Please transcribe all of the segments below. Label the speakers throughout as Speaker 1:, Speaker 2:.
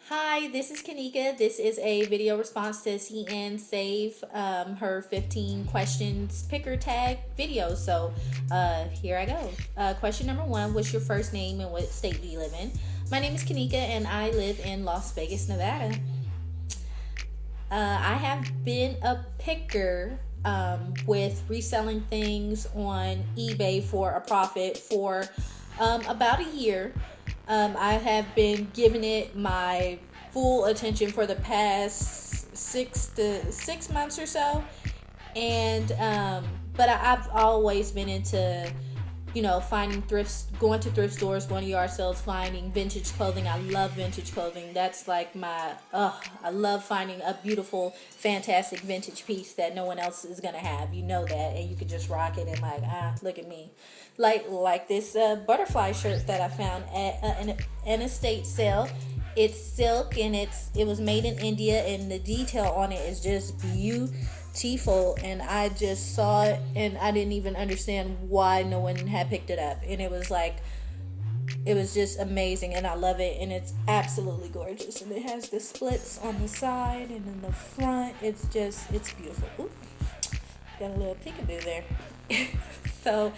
Speaker 1: Hi, this is Kanika. This is a video response to SeeAnnSave her 15 questions picker tag video. So here I go. Question number one: what's your first name and what state do you live in? My name is Kanika and I live in Las Vegas, Nevada. I have been a picker with reselling things on eBay for a profit for about a year. I have been giving it my full attention for the past 6 months or so, and but I've always been into finding thrifts, going to thrift stores, going to yard sales, finding vintage clothing. I love vintage clothing. That's like my I love finding a beautiful, fantastic vintage piece that no one else is gonna have. You know that, and you can just rock it and like, look at me, like this butterfly shirt that I found at an estate sale. It's silk and it was made in India, and the detail on it is just beautiful. And I just saw it and I didn't even understand why no one had picked it up. And it was just amazing, and I love it, and it's absolutely gorgeous. And it has the splits on the side and in the front. It's beautiful. Ooh, got a little peekaboo there. So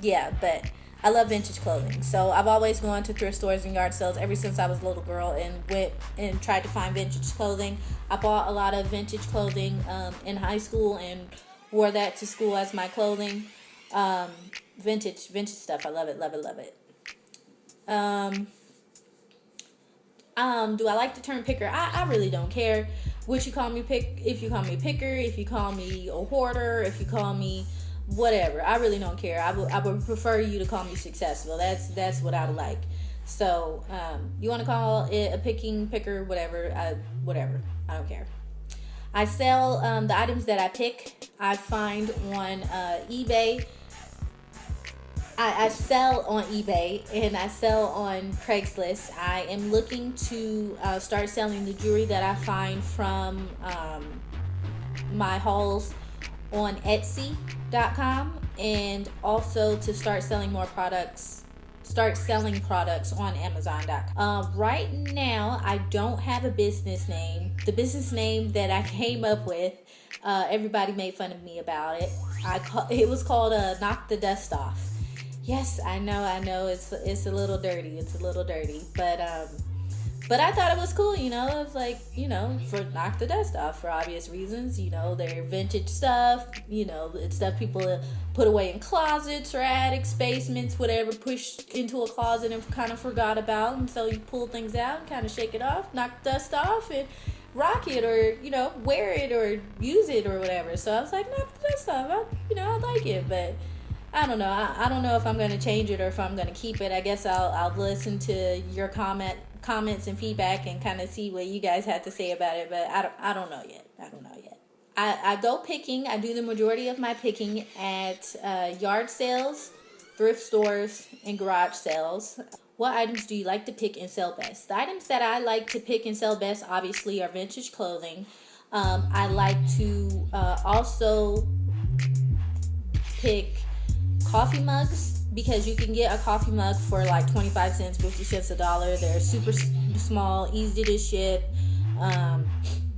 Speaker 1: yeah, but I love vintage clothing. So I've always gone to thrift stores and yard sales ever since I was a little girl and went and tried to find vintage clothing. I bought a lot of vintage clothing in high school and wore that to school as my clothing. Vintage stuff. I love it, love it, love it. Do I like the term picker? I really don't care what you call me. If you call me picker, if you call me a hoarder, if you call me whatever, I really don't care. I would prefer you to call me successful. That's what I would like. So you want to call it a picker, whatever. I don't care. I sell the items that I pick. I find on eBay. I sell on eBay and I sell on Craigslist. I am looking to start selling the jewelry that I find from my hauls on Etsy.com, and also to start selling products on Amazon.com. Right now, I don't have a business name. The business name that I came up with, everybody made fun of me about it. It was called Knock the Dust Off. Yes, I know, it's a little dirty. But I thought it was cool, It was like, for knock the dust off for obvious reasons. They're vintage stuff, it's stuff people put away in closets or attics, basements, whatever, pushed into a closet and kind of forgot about. And so you pull things out and kind of shake it off, knock the dust off, and rock it, or, wear it or use it or whatever. So I was like, knock the dust off. I like it, but I don't know. I don't know if I'm going to change it or if I'm going to keep it. I guess I'll listen to your comments and feedback and kind of see what you guys had to say about it, but I don't know yet. I go picking. I do the majority of my picking at yard sales, thrift stores, and garage sales. What items do you like to pick and sell best? The items that I like to pick and sell best, obviously, are vintage clothing. I like to also pick coffee mugs, because you can get a coffee mug for like 25 cents, 50 cents, $1. They're super small, easy to ship,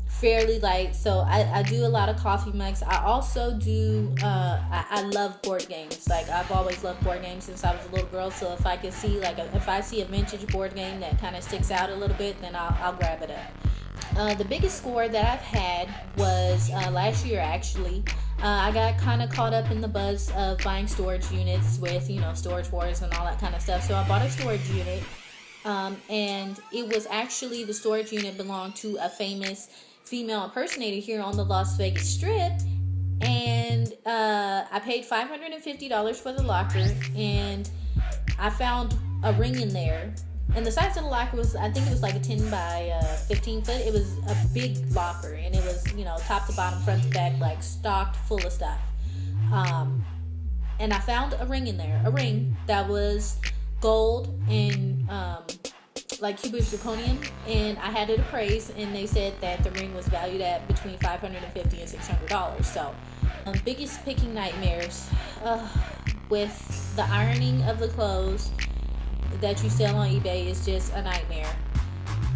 Speaker 1: fairly light. So I do a lot of coffee mugs. I also do, I love board games. Like, I've always loved board games since I was a little girl. So if I can see, if I see a vintage board game that kind of sticks out a little bit, then I'll grab it up. The biggest score that I've had was last year, actually. I got kind of caught up in the buzz of buying storage units with, storage wars and all that kind of stuff. So I bought a storage unit, and it was actually, the storage unit belonged to a famous female impersonator here on the Las Vegas Strip. And I paid $550 for the locker, and I found a ring in there. And the size of the locker was, I think it was like a 10 by 15 foot. It was a big locker, and it was, top to bottom, front to back, like stocked full of stuff. And I found a ring in there, a ring that was gold and like cubic zirconium, and I had it appraised, and they said that the ring was valued at between $550 and $600. So, biggest picking nightmares with the ironing of the clothes that you sell on eBay is just a nightmare.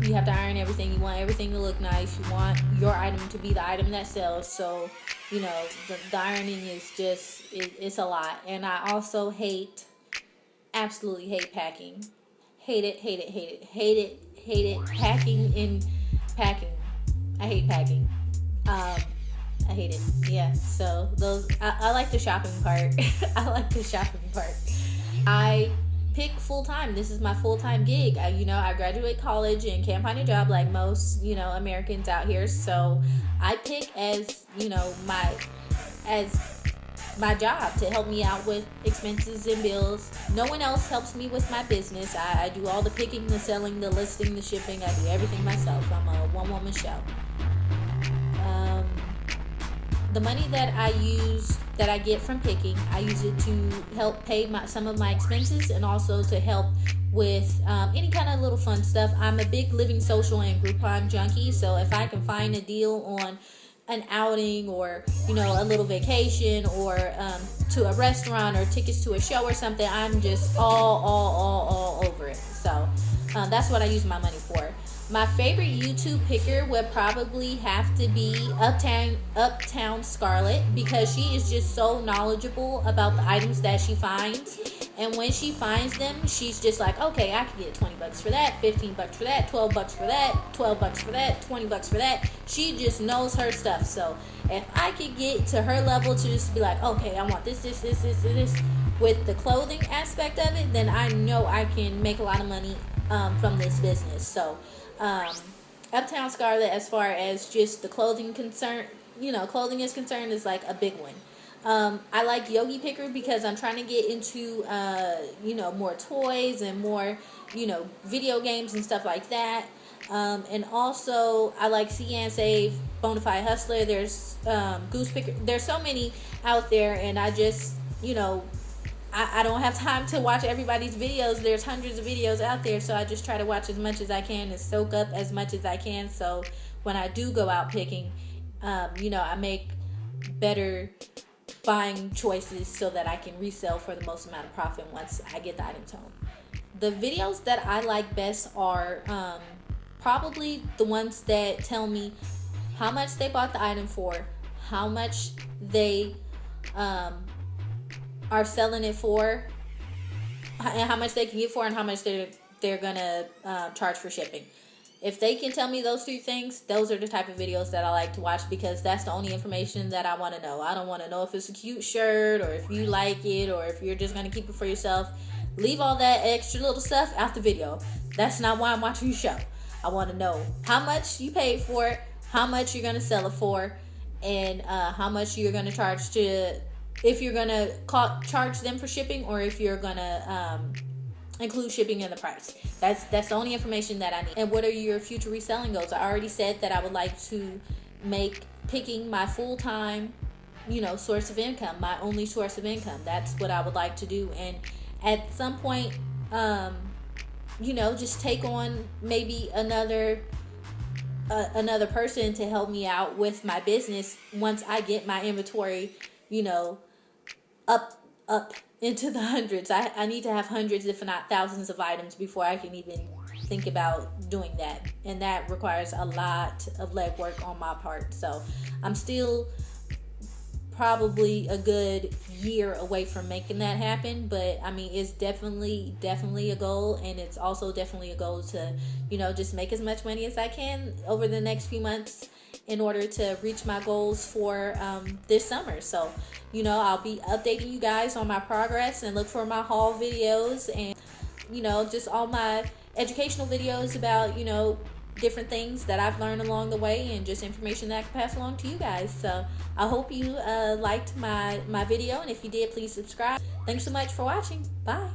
Speaker 1: You have to iron everything. You want everything to look nice. You want your item to be the item that sells. So, the ironing is just, it's a lot. And I also absolutely hate packing. Hate it, hate it, hate it, hate it, hate it. Packing. I hate packing. I hate it. Yeah, so I like the shopping part. I like the shopping part. I pick full time. This is my full time gig. I graduate college and can't find a job like most, Americans out here. So I pick as my job to help me out with expenses and bills. No one else helps me with my business. I do all the picking, the selling, the listing, the shipping. I do everything myself. I'm a one-woman show. The money that I get from picking, I use it to help pay some of my expenses and also to help with any kind of little fun stuff. I'm a big Living Social and Groupon junkie, so if I can find a deal on an outing or a little vacation or to a restaurant or tickets to a show or something, I'm just all over it. So that's what I use my money for. My favorite YouTube picker would probably have to be Uptown Scarlett, because she is just so knowledgeable about the items that she finds. And when she finds them, she's just like, okay, I can get $20 for that, $15 for that, $12 for that, $12 for that, $20 for that. She just knows her stuff. So if I could get to her level to just be like, okay, I want this with the clothing aspect of it, then I know I can make a lot of money from this business. So Uptown Scarlett, as far as just the clothing is concerned, is like a big one. I like Yogi Picker because I'm trying to get into more toys and more video games and stuff like that. And also I like SeeAnnSave, Bonafide Hustler. There's Goose Picker. There's so many out there, and I just I don't have time to watch everybody's videos. There's hundreds of videos out there, so I just try to watch as much as I can and soak up as much as I can. So when I do go out picking, I make better buying choices so that I can resell for the most amount of profit once I get the items home. The videos that I like best are probably the ones that tell me how much they bought the item for, how much they are selling it for, and how much they can get for, and how much they're gonna charge for shipping. If they can tell me those 3 things, those are the type of videos that I like to watch, because that's the only information that I want to know. I don't want to know if it's a cute shirt or if you like it or if you're just gonna keep it for yourself. Leave all that extra little stuff out the video. That's not why I'm watching your show. I want to know how much you paid for it, how much you're gonna sell it for, and how much you're gonna charge if you're gonna charge them for shipping, or if you're gonna include shipping in the price. That's the only information that I need. And what are your future reselling goals? I already said that I would like to make picking my full-time, source of income, my only source of income. That's what I would like to do. And at some point, just take on maybe another person to help me out with my business once I get my inventory, up into the hundreds. I need to have hundreds, if not thousands, of items before I can even think about doing that. And that requires a lot of legwork on my part. So I'm still probably a good year away from making that happen. But I mean, it's definitely a goal. And it's also definitely a goal to, just make as much money as I can over the next few months in order to reach my goals for this summer. So, I'll be updating you guys on my progress, and look for my haul videos and, just all my educational videos about, different things that I've learned along the way, and just information that I can pass along to you guys. So I hope you liked my video, and if you did, please subscribe. Thanks so much for watching. Bye.